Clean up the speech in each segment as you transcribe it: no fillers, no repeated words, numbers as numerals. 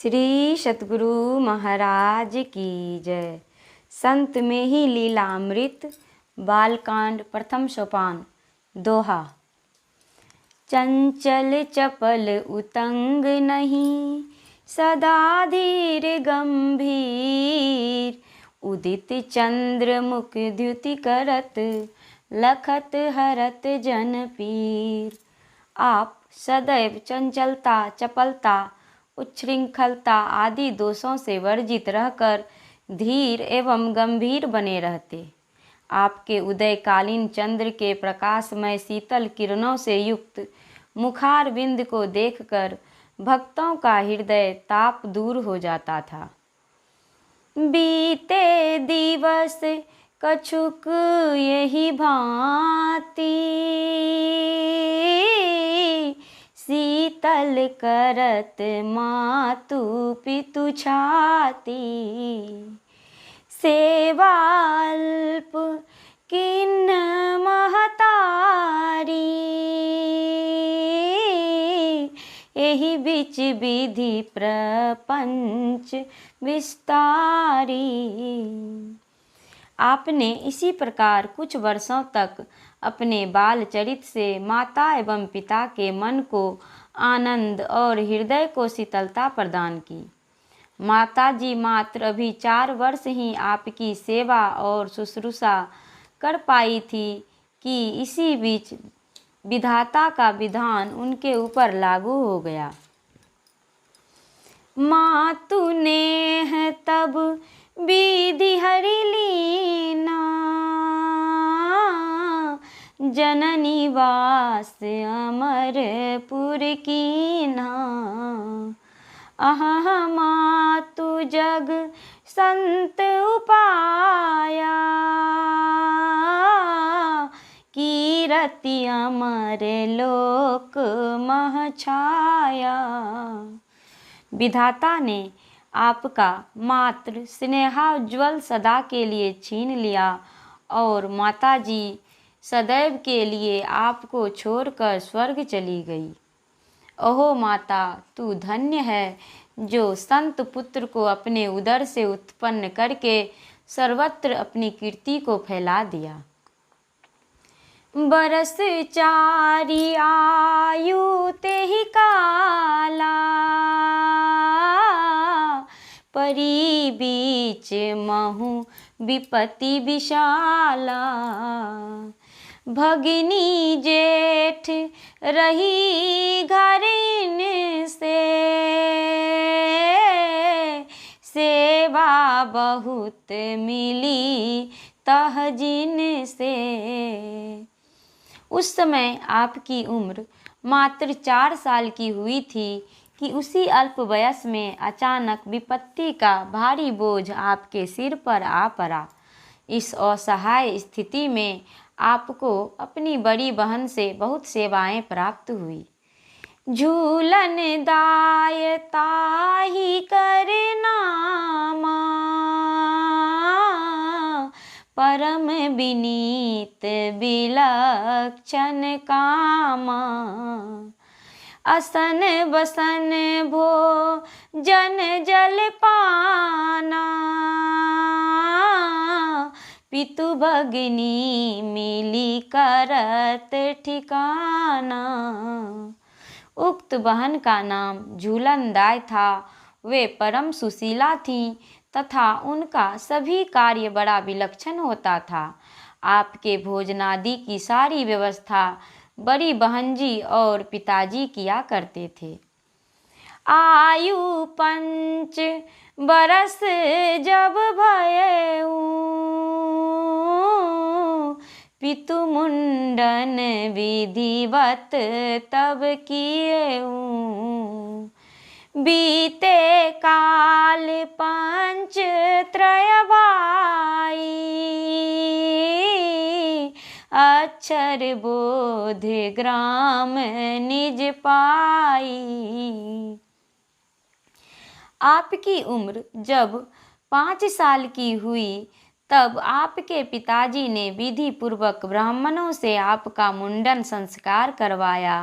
श्री सतगुरु महाराज की जय। संत में ही लीलामृत। बालकांड प्रथम सोपान। दोहा। चंचल चपल उतंग नहीं, सदा धीर गंभीर। उदित चंद्र मुख द्युति करत, लखत हरत जन पीर। आप सदैव चंचलता, चपलता, उच्छृंखलता आदि दोषों से वर्जित रहकर धीर एवं गंभीर बने रहते। आपके उदयकालीन चंद्र के प्रकाशमय शीतल किरणों से युक्त मुखार बिंद को देखकर भक्तों का हृदय ताप दूर हो जाता था। बीते दिवस कछुक यही भांति, शीतल करत मातु पितु छाती। सेवाल्प किन्न महतारी, एहि बिच विधि प्रपंच विस्तारी। आपने इसी प्रकार कुछ वर्षों तक अपने बाल चरित से माता एवं पिता के मन को आनंद और हृदय को शीतलता प्रदान की। माताजी मात्र अभी 4 वर्ष ही आपकी सेवा और शुश्रूषा कर पाई थी कि इसी बीच विधाता का विधान उनके ऊपर लागू हो गया। मातु ने तब विधि हरि लीना, जननी वास अमरपुर कीन्हा। अहह मातु जग संत उपाया, कीरति अमर लोक मह छाया। विधाता ने आपका मात्र स्नेहाज्वल सदा के लिए छीन लिया और माताजी सदैव के लिए आपको छोड़कर स्वर्ग चली गई। ओहो माता, तू धन्य है जो संत पुत्र को अपने उदर से उत्पन्न करके सर्वत्र अपनी कीर्ति को फैला दिया। बरस 4 आयु तेहि काला, परी बीच महु विपत्ति विशाला। भगिनी जेठ रही घरिन से, सेवा बहुत मिली तह जिन से। उस समय आपकी उम्र मात्र 4 साल की हुई थी कि उसी अल्प वयस में अचानक विपत्ति का भारी बोझ आपके सिर पर आ पड़ा। इस असहाय स्थिति में आपको अपनी बड़ी बहन से बहुत सेवाएं प्राप्त हुई। झूलन दाय ताहि करनामा, परम विनीत विलक्षण कामा। असन बसन भो जन जल पाना, पितु भगिनी मिली करत ठिकाना। उक्त बहन का नाम झूलन दाय था। वे परम सुशीला थीं तथा उनका सभी कार्य बड़ा विलक्षण होता था। आपके भोजनादि की सारी व्यवस्था बड़ी बहनजी और पिताजी किया करते थे। आयु 5 बरस जब भयऊ, पितु मुंडन विधिवत तब किएऊ। बीते काल 5 त्रय भाई, अक्षर बोध ग्राम निज पाई। आपकी उम्र जब 5 साल की हुई तब आपके पिताजी ने विधि पूर्वक ब्राह्मणों से आपका मुंडन संस्कार करवाया।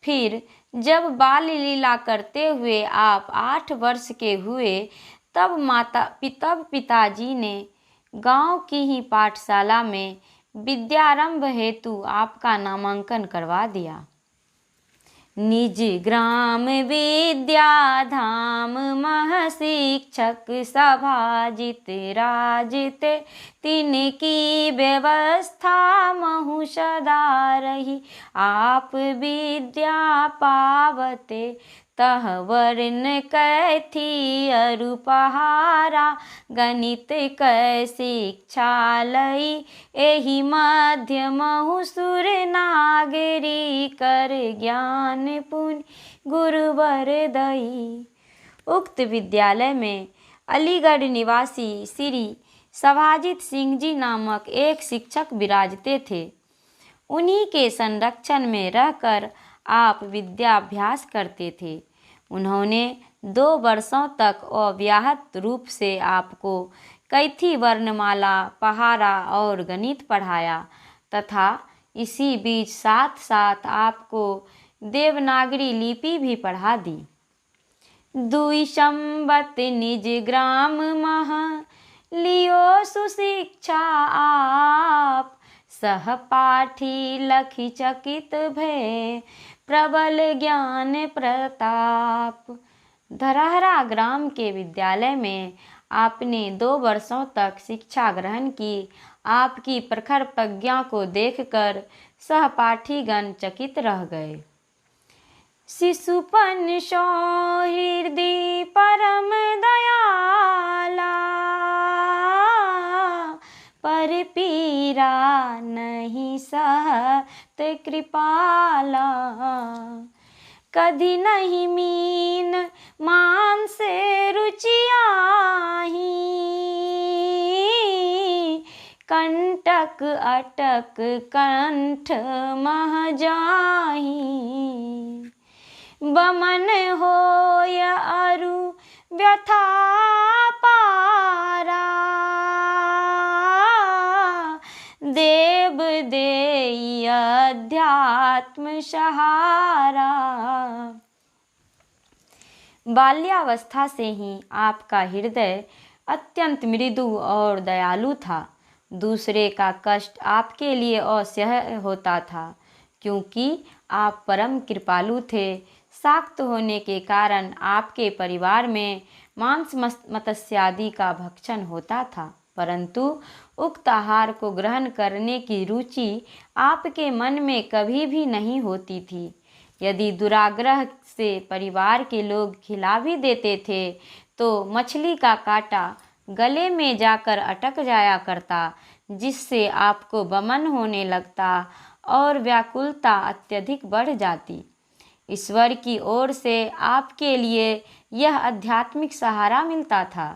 फिर जब बाल लीला करते हुए आप 8 वर्ष के हुए, तब पिताजी ने गांव की ही पाठशाला में विद्यारंभ हेतु आपका नामांकन करवा दिया। निज ग्राम विद्या धाम मह शिक्षक सभा जित राजित तिनकी व्यवस्था महु सदा रही। आप विद्या पावते तह वर्ण कैथी अरु पहारा गणित कै शिक्षा लई एहि मध्य महु सुर नागरी कर ज्ञान पुण्य गुरुवर दई। उक्त विद्यालय में अलीगढ़ निवासी श्री सभाजित सिंह जी नामक एक शिक्षक विराजते थे। उन्हीं के संरक्षण में रहकर आप विद्याभ्यास करते थे। उन्होंने 2 वर्षों तक अव्याहत रूप से आपको कैथी वर्णमाला, पहारा और गणित पढ़ाया तथा इसी बीच साथ साथ आपको देवनागरी लिपि भी पढ़ा दी। 2 संवत निज ग्राम मह लियो सुशिक्षा आप, सहपाठी लखी चकित भय प्रबल ज्ञान प्रताप। धरहरा ग्राम के विद्यालय में आपने 2 वर्षों तक शिक्षा ग्रहण की। आपकी प्रखर प्रज्ञा को देखकर सहपाठीगण चकित रह गए। शिशुपन सो हृदय परम दयाला, पर पीरा नहीं सहत कृपाला। कधी नहीं मीन मांस रुचियाही, कंटक अटक कंठ मह जाही। बमन होय अरु व्यथा पारा, देव देई अध्यात्म सहारा। बाल्यावस्था से ही आपका हृदय अत्यंत मृदु और दयालु था। दूसरे का कष्ट आपके लिए असह्य होता था, क्योंकि आप परम कृपालु थे। शाक्त होने के कारण आपके परिवार में मांस मत्स्यादि का भक्षण होता था, परंतु उक्त आहार को ग्रहण करने की रुचि आपके मन में कभी भी नहीं होती थी। यदि दुराग्रह से परिवार के लोग खिला भी देते थे तो मछली का कांटा गले में जाकर अटक जाया करता, जिससे आपको बमन होने लगता और व्याकुलता अत्यधिक बढ़ जाती। ईश्वर की ओर से आपके लिए यह आध्यात्मिक सहारा मिलता था।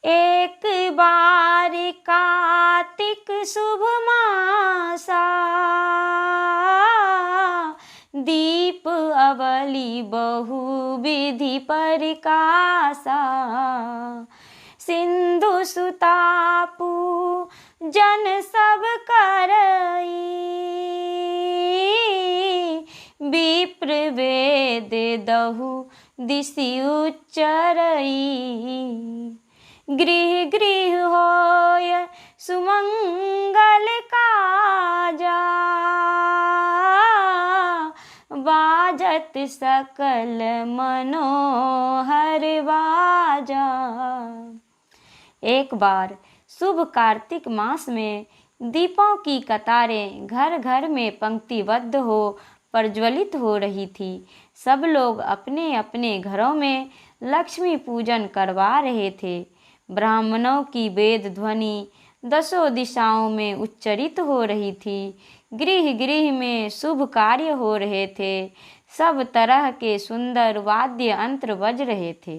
एक बार कार्तिक शुभ मासा, दीप अवली बहु विधि परिकासा। सिंधु सुतापू जन सब करई, विप्र वेद दहु दिशि उच्चरई। गृह गृह होय सुमंगल काजा, बाजत सकल मनोहर बाजा। एक बार शुभ कार्तिक मास में दीपों की कतारें घर घर में पंक्तिबद्ध हो प्रज्वलित हो रही थी। सब लोग अपने अपने घरों में लक्ष्मी पूजन करवा रहे थे। ब्राह्मणों की वेद ध्वनि 10 दिशाओं में उच्चरित हो रही थी। गृह गृह में शुभ कार्य हो रहे थे। सब तरह के सुंदर वाद्य यंत्र बज रहे थे।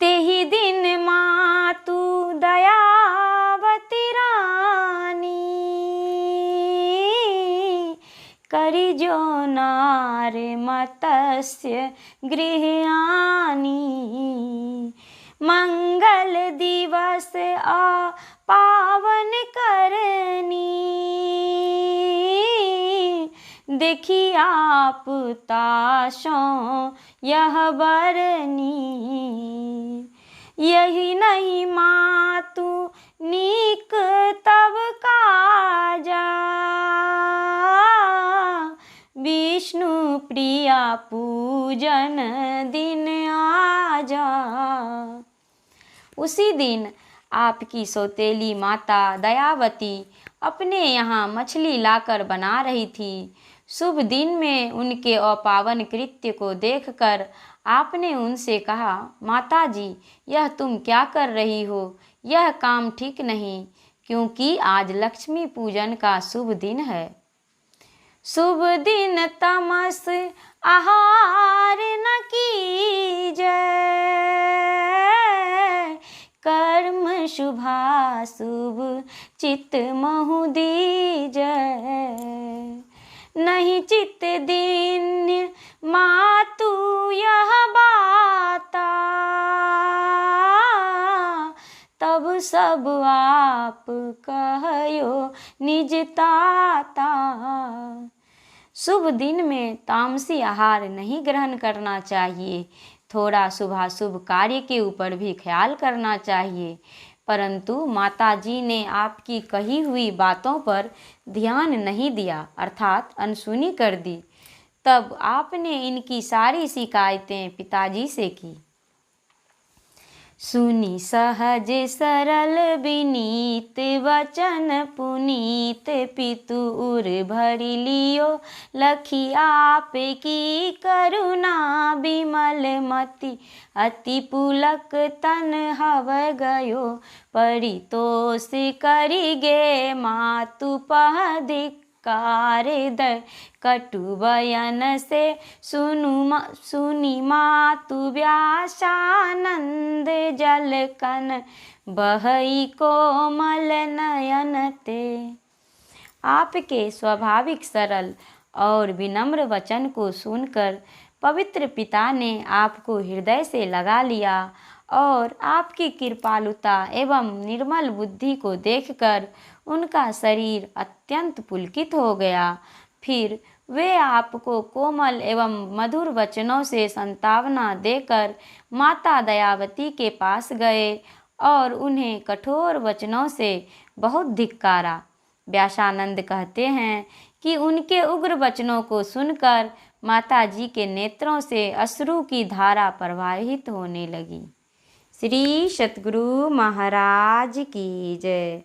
तेहि दिन मातु दयावती रानी, करी जो नार मत्स्य गृह आनी। मंगल दिवस आ पावन करनी, देखी आप ताशों यह बरनी। यही नहीं मातु नीक तब काजा, विष्णु प्रिया पूजन दिन आजा। उसी दिन आपकी सौतेली माता दयावती अपने यहाँ मछली लाकर बना रही थी। शुभ दिन में उनके अपावन कृत्य को देखकर आपने उनसे कहा, माता जी, यह तुम क्या कर रही हो? यह काम ठीक नहीं, क्योंकि आज लक्ष्मी पूजन का शुभ दिन है। शुभ दिन तमस आहार न कीजय, कर्म शुभाशुभ चित्त महु दीजय। नहीं चित्त दीन्य मातु यह बाता, तब सब आप कहयो निज ताता। शुभ दिन में तामसी आहार नहीं ग्रहण करना चाहिए। थोड़ा शुभाशुभ कार्य के ऊपर भी ख्याल करना चाहिए। परंतु माता जी ने आपकी कही हुई बातों पर ध्यान नहीं दिया, अर्थात अनसुनी कर दी। तब आपने इनकी सारी शिकायतें पिताजी से की। सुनी सहज सरल विनीत वचन पुनीत, पितु उर भरि लियो लखी आप की करुणा। विमल मति अति पुलक तन हव गयो, परितोष करि गे मातु पह धिक्कार। कटु बयन से सुनी मातु व्यासानंद, जल कन बहई कोमल नयन ते। आपके स्वाभाविक सरल और विनम्र वचन को सुनकर पवित्र पिता ने आपको हृदय से लगा लिया और आपकी कृपालुता एवं निर्मल बुद्धि को देखकर उनका शरीर अत्यंत पुलकित हो गया। फिर वे आपको कोमल एवं मधुर वचनों से सांत्वना देकर माता दयावती के पास गए और उन्हें कठोर वचनों से बहुत धिक्कारा। व्यासानंद कहते हैं कि उनके उग्र वचनों को सुनकर माता जी के नेत्रों से अश्रु की धारा प्रवाहित होने लगी। श्री सतगुरु महाराज की जय।